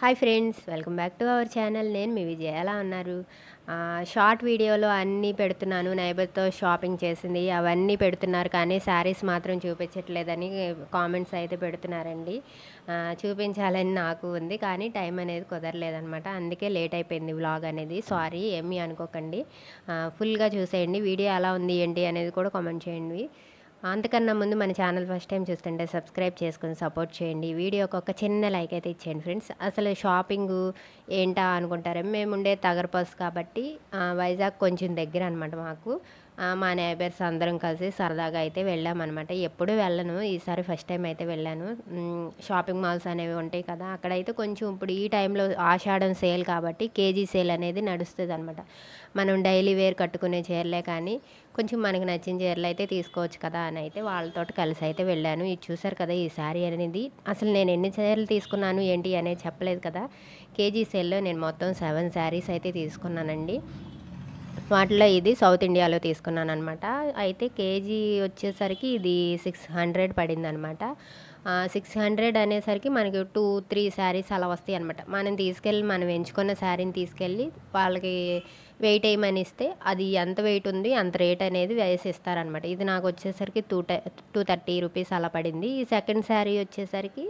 Hi friends, welcome back to our channel. నేను మీ విజయ. ఎలా ఉన్నారు? షార్ట్ వీడియోలో అన్నీ పెడుతున్నాను. నైబర్తో షాపింగ్ చేసింది అవన్నీ పెడుతున్నారు, కానీ శారీస్ మాత్రం చూపించట్లేదని కామెంట్స్ అయితే పెడుతున్నారండి. చూపించాలని నాకు ఉంది, కానీ టైం అనేది కుదరలేదనమాట. అందుకే లేట్ అయిపోయింది వ్లాగ్ అనేది. సారీ, ఏమీ అనుకోకండి. ఫుల్గా చూసేయండి. వీడియో ఎలా ఉంది ఏంటి అనేది కూడా కామెంట్ చేయండి. అంతకన్నా ముందు మన ఛానల్ ఫస్ట్ టైం చూస్తుంటే సబ్స్క్రైబ్ చేసుకొని సపోర్ట్ చేయండి. వీడియోకి ఒక చిన్న లైక్ అయితే ఇచ్చేయండి ఫ్రెండ్స్. అసలు షాపింగు ఏంటా అనుకుంటారు. మేము ఉండే తగరపస్ కాబట్టి వైజాగ్ కొంచెం దగ్గర అనమాట మాకు. మా నైబర్స్ అందరం కలిసి సరదాగా అయితే వెళ్ళామన్నమాట. ఎప్పుడు వెళ్ళను, ఈసారి ఫస్ట్ టైం అయితే వెళ్ళాను. షాపింగ్ మాల్స్ అనేవి ఉంటాయి కదా, అక్కడైతే కొంచెం ఇప్పుడు ఈ టైంలో ఆషాఢం సేల్ కాబట్టి కేజీ సేల్ అనేది నడుస్తుంది అనమాట. మనం డైలీ వేర్ కట్టుకునే చీరలే కానీ కొంచెం మనకు నచ్చిన చీరలు అయితే తీసుకోవచ్చు కదా అని అయితే వాళ్ళతో కలిసి అయితే వెళ్ళాను. ఇది చూసారు కదా, ఈ శారీ అనేది అసలు నేను ఎన్ని చీరలు తీసుకున్నాను ఏంటి అనేది చెప్పలేదు కదా. కేజీ సేల్లో నేను మొత్తం 7 శారీస్ అయితే తీసుకున్నానండి. వాటిలో ఇది సౌత్ ఇండియాలో తీసుకున్నాను అనమాట. అయితే కేజీ వచ్చేసరికి ఇది 600 పడింది అనమాట. 600 అనేసరికి మనకి 2-3 శారీస్ అలా వస్తాయి అనమాట. మనం ఎంచుకున్న శారీని తీసుకెళ్ళి వాళ్ళకి వెయిట్ వేయమని ఇస్తే అది ఎంత వెయిట్ ఉంది అంత రేట్ అనేది వేసి ఇస్తారనమాట. ఇది నాకు వచ్చేసరికి 230 రూపీస్ అలా పడింది. ఈ సెకండ్ శారీ వచ్చేసరికి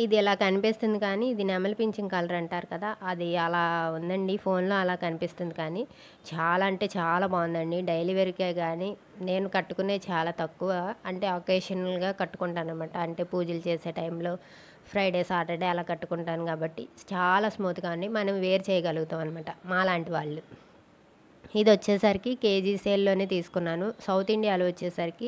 ఇది ఇలా కనిపిస్తుంది, కానీ ఇది నెమలి పింఛం కలర్ అంటారు కదా, అది అలా ఉందండి. ఫోన్లో అలా కనిపిస్తుంది, కానీ చాలా అంటే చాలా బాగుందండి. డైలీ వేర్కే కానీ నేను కట్టుకునే చాలా తక్కువ, అంటే ఒకేషనల్గా కట్టుకుంటాను అనమాట. అంటే పూజలు చేసే టైంలో ఫ్రైడే సాటర్డే అలా కట్టుకుంటాను కాబట్టి చాలా స్మూత్గా అండి, మనం వేర్ చేయగలుగుతాం అనమాట మాలాంటి వాళ్ళు. ఇది వచ్చేసరికి కేజీ సేల్లోనే తీసుకున్నాను. సౌత్ ఇండియాలో వచ్చేసరికి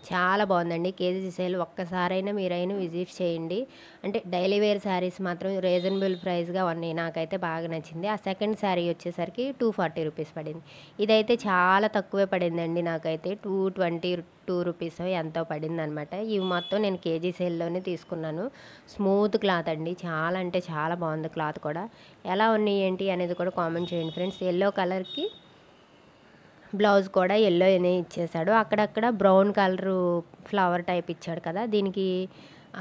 చాలా బాగుందండి కేజీ సేల్. ఒక్కసారైనా మీరైనా విజిట్ చేయండి. అంటే డైలీ వేర్ శారీస్ మాత్రం రీజనబుల్ ప్రైస్గా ఉన్నాయి. నాకైతే బాగా నచ్చింది. ఆ సెకండ్ శారీ వచ్చేసరికి 240 రూపీస్ పడింది. ఇదైతే చాలా తక్కువే పడిందండి. నాకైతే 222 రూపీస్ ఎంతో పడింది అనమాట. ఇవి మొత్తం నేను కేజీ సేల్లోనే తీసుకున్నాను. స్మూత్ క్లాత్ అండి, చాలా అంటే చాలా బాగుంది క్లాత్ కూడా. ఎలా ఉన్నాయి ఏంటి అనేది కూడా కామెంట్ చేయండి ఫ్రెండ్స్. ఎల్లో కలర్కి బ్లౌజ్ కూడా ఎల్లోనే ఇచ్చేసాడు. అక్కడక్కడ బ్రౌన్ కలరు ఫ్లవర్ టైప్ ఇచ్చాడు కదా, దీనికి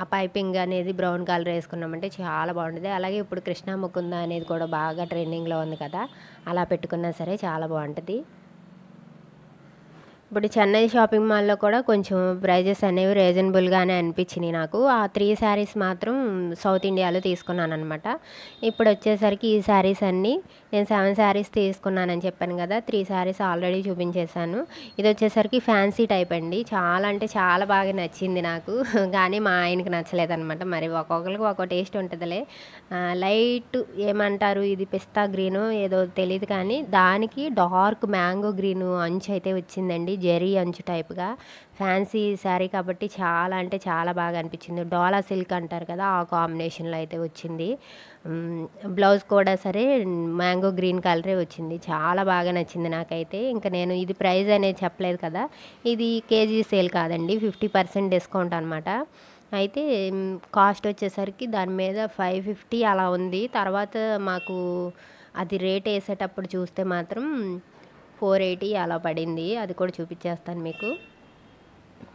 ఆ పైపింగ్ అనేది బ్రౌన్ కలర్ వేసుకున్నామంటే చాలా బాగుంటుంది. అలాగే ఇప్పుడు కృష్ణ ముకుంద అనేది కూడా బాగా ట్రెండింగ్లో ఉంది కదా, అలా పెట్టుకున్నా సరే చాలా బాగుంటుంది. ఇప్పుడు చెన్నై షాపింగ్ మాల్లో కూడా కొంచెం ప్రైజెస్ అనేవి రీజనబుల్గానే అనిపించినాయి నాకు. ఆ 3 శారీస్ మాత్రం సౌత్ ఇండియాలో తీసుకున్నాను అనమాట. ఇప్పుడు వచ్చేసరికి ఈ శారీస్ అన్నీ నేను 7 శారీస్ తీసుకున్నానని చెప్పాను కదా, 3 శారీస్ ఆల్రెడీ చూపించేశాను. ఇది వచ్చేసరికి ఫ్యాన్సీ టైప్ అండి. చాలా అంటే చాలా బాగా నచ్చింది నాకు, కానీ మా ఆయనకి నచ్చలేదన్నమాట. మరి ఒక్కొక్కరికి ఒక్కో టేస్ట్ ఉంటుందిలే. లైట్ ఏమంటారు, ఇది పిస్తా గ్రీను ఏదో తెలియదు, కానీ దానికి డార్క్ మ్యాంగో గ్రీను అంచు అయితే వచ్చిందండి, జెరీ అంచు టైప్గా. ఫ్యాన్సీ శారీ కాబట్టి చాలా అంటే చాలా బాగా అనిపించింది. డోలా సిల్క్ అంటారు కదా, ఆ కాంబినేషన్లో అయితే వచ్చింది. బ్లౌజ్ కూడా సరే మ్యాంగో గ్రీన్ కలరే వచ్చింది. చాలా బాగా నచ్చింది నాకైతే. ఇంకా నేను ఇది ప్రైస్ అనేది చెప్పలేదు కదా, ఇది కేజీ సేల్ కాదండి, 50% డిస్కౌంట్ అనమాట. అయితే కాస్ట్ వచ్చేసరికి దాని మీద 550 అలా ఉంది. తర్వాత మాకు అది రేట్ వేసేటప్పుడు చూస్తే మాత్రం 480 అలా పడింది. అది కూడా చూపించేస్తాను మీకు.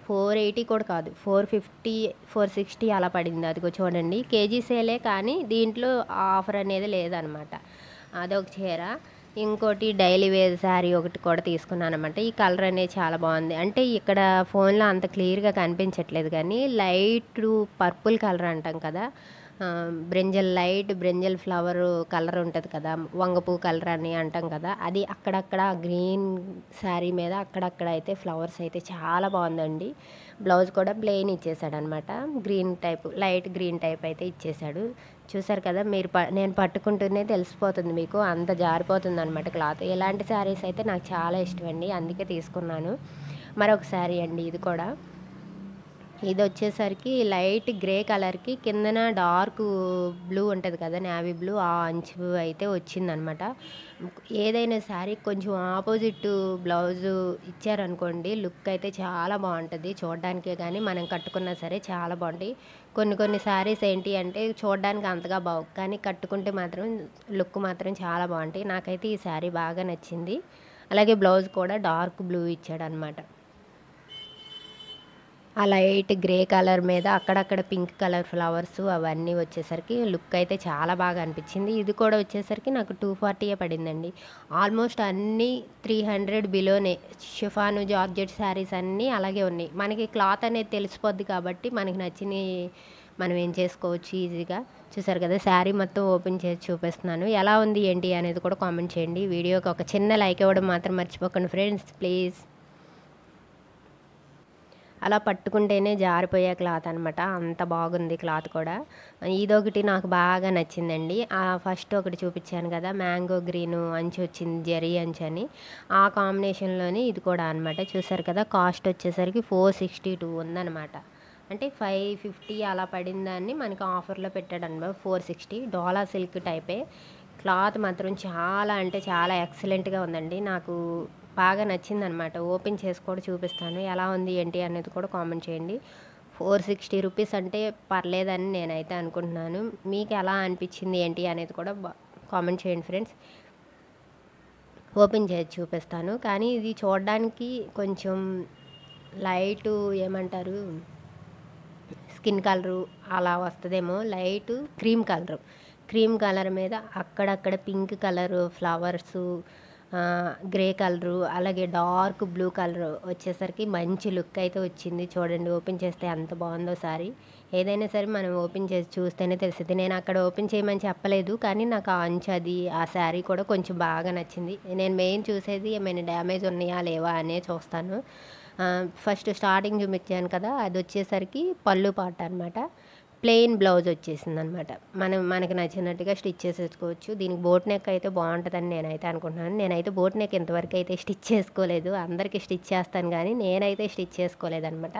480 కూడా కాదు, 450 460 అలా పడింది. అదిగో చూడండి, కేజీ సేలే కానీ దీంట్లో ఆఫర్ అనేది లేదనమాట. అదొక చీర. ఇంకోటి డైలీ వేర్ శారీ ఒకటి కూడా తీసుకున్నాను అనమాట. ఈ కలర్ అనేది చాలా బాగుంది. అంటే ఇక్కడ ఫోన్లో అంత క్లియర్గా కనిపించట్లేదు, కానీ లైట్ పర్పుల్ కలర్ అంటాం కదా, లైట్ బ్రింజల్ ఫ్లవర్ కలర్ ఉంటుంది కదా, వంగపూ కలర్ అని అంటాం కదా, అది అక్కడక్కడ గ్రీన్ శారీ మీద అక్కడక్కడ అయితే ఫ్లవర్స్ అయితే చాలా బాగుందండి. బ్లౌజ్ కూడా ప్లెయిన్ ఇచ్చేసాడు అనమాట. Green type, light green type అయితే ఇచ్చేసాడు. చూసారు కదా, నేను పట్టుకుంటూనే తెలిసిపోతుంది మీకు, అంత జారిపోతుంది అనమాట క్లాత్. ఇలాంటి శారీస్ అయితే నాకు చాలా ఇష్టం అండి, అందుకే తీసుకున్నాను. మరొక శారీ అండి ఇది కూడా. ఇది వచ్చేసరికి లైట్ గ్రే కలర్కి కిందన డార్క్ బ్లూ ఉంటుంది కదా, నేవీ బ్లూ, ఆ అంచు అయితే వచ్చిందనమాట. ఏదైనా శారీ కొంచెం ఆపోజిట్ బ్లౌజు ఇచ్చారనుకోండి, లుక్ అయితే చాలా బాగుంటుంది చూడడానికే, కానీ మనం కట్టుకున్నా సరే చాలా బాగుంటాయి. కొన్ని శారీస్ ఏంటి అంటే చూడడానికి అంతగా బాగు, కానీ కట్టుకుంటే మాత్రం లుక్ మాత్రం చాలా బాగుంటాయి. నాకైతే ఈ శారీ బాగా నచ్చింది. అలాగే బ్లౌజ్ కూడా డార్క్ బ్లూ ఇచ్చాడు అనమాట. ఆ లైట్ గ్రే కలర్ మీద అక్కడక్కడ పింక్ కలర్ ఫ్లవర్స్ అవన్నీ వచ్చేసరికి లుక్ అయితే చాలా బాగా అనిపించింది. ఇది కూడా వచ్చేసరికి నాకు 240 పడిందండి. ఆల్మోస్ట్ అన్నీ 300 బిలోనే. షిఫాను, జార్జెట్ శారీస్ అన్నీ అలాగే ఉన్నాయి. మనకి క్లాత్ అనేది తెలిసిపోద్ది కాబట్టి మనకి నచ్చినయి మనం ఏం చేసుకోవచ్చు ఈజీగా. చూసారు కదా, శారీ మొత్తం ఓపెన్ చేసి చూపిస్తున్నాను. ఎలా ఉంది ఏంటి అనేది కూడా కామెంట్ చేయండి. వీడియోకి ఒక చిన్న లైక్ ఇవ్వడం మాత్రం మర్చిపోకండి ఫ్రెండ్స్ ప్లీజ్. అలా పట్టుకుంటేనే జారిపోయే క్లాత్ అనమాట. అంత బాగుంది క్లాత్ కూడా. ఇదొకటి నాకు బాగా నచ్చిందండి. ఫస్ట్ ఒకటి చూపించాను కదా, మ్యాంగో గ్రీను అంచు వచ్చింది, జరీ అంచు అని. ఆ కాంబినేషన్లోనే ఇది కూడా అనమాట. చూసారు కదా, కాస్ట్ వచ్చేసరికి 462 ఉందన్నమాట. అంటే 550 అలా పడిన దాన్ని మనకి ఆఫర్లో పెట్టాడనమాట 460. డోలా సిల్క్ టైపే. క్లాత్ మాత్రం చాలా అంటే చాలా ఎక్సలెంట్గా ఉందండి. నాకు బాగా నచ్చిందనమాట. ఓపెన్ చేసి కూడా చూపిస్తాను. ఎలా ఉంది ఏంటి అనేది కూడా కామెంట్ చేయండి. 460 రూపీస్ అంటే పర్లేదని నేనైతే అనుకుంటున్నాను. మీకు ఎలా అనిపించింది ఏంటి అనేది కూడా కామెంట్ చేయండి ఫ్రెండ్స్. ఓపెన్ చేసి చూపిస్తాను. కానీ ఇది చూడడానికి కొంచెం లైటు ఏమంటారు, స్కిన్ కలరు అలా వస్తుందేమో. లైట్ క్రీమ్ కలర్ మీద అక్కడక్కడ pink colour flowers, grey colour, అలాగే డార్క్ బ్లూ కలర్ వచ్చేసరికి మంచి లుక్ అయితే వచ్చింది. చూడండి, ఓపెన్ చేస్తే ఎంత బాగుందో సారీ. ఏదైనా సరే మనం ఓపెన్ చేసి చూస్తేనే తెలిసింది. నేను అక్కడ ఓపెన్ చేయమని చెప్పలేదు, కానీ నాకు ఆ అంచు అది ఆ శారీ కూడా కొంచెం బాగా నచ్చింది. నేను మెయిన్ చూసేది ఏమైనా డ్యామేజ్ ఉన్నాయా లేవా అనే చూస్తాను. ఫస్ట్ స్టార్టింగ్ చూపించాను కదా, అది వచ్చేసరికి పళ్ళు పాట అనమాట. ప్లెయిన్ బ్లౌజ్ వచ్చేసిందనమాట. మనకి నచ్చినట్టుగా స్టిచ్ చేసేసుకోవచ్చు. దీనికి బోట్ నెక్ అయితే బాగుంటుందని నేనైతే అనుకుంటున్నాను. నేనైతే బోట్ నెక్ ఇంతవరకు అయితే స్టిచ్ చేసుకోలేదు. అందరికీ స్టిచ్ చేస్తాను కానీ నేనైతే స్టిచ్ చేసుకోలేదనమాట.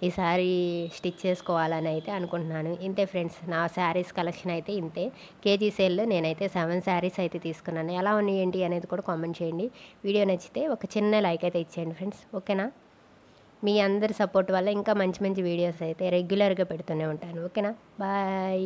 ఈసారి స్టిచ్ చేసుకోవాలని అయితే అనుకుంటున్నాను. ఇంతే ఫ్రెండ్స్, నా శారీస్ కలెక్షన్ అయితే ఇంతే. కేజీ సేల్లో నేనైతే 7 శారీస్ అయితే తీసుకున్నాను. ఎలా ఉన్నాయి ఏంటి అనేది కూడా కామెంట్ చేయండి. వీడియో నచ్చితే ఒక చిన్న లైక్ అయితే ఇచ్చేయండి ఫ్రెండ్స్, ఓకేనా? మీ అందరి సపోర్ట్ వల్ల ఇంకా మంచి మంచి వీడియోస్ అయితే రెగ్యులర్గా పెడుతూనే ఉంటాను, ఓకేనా? బాయ్.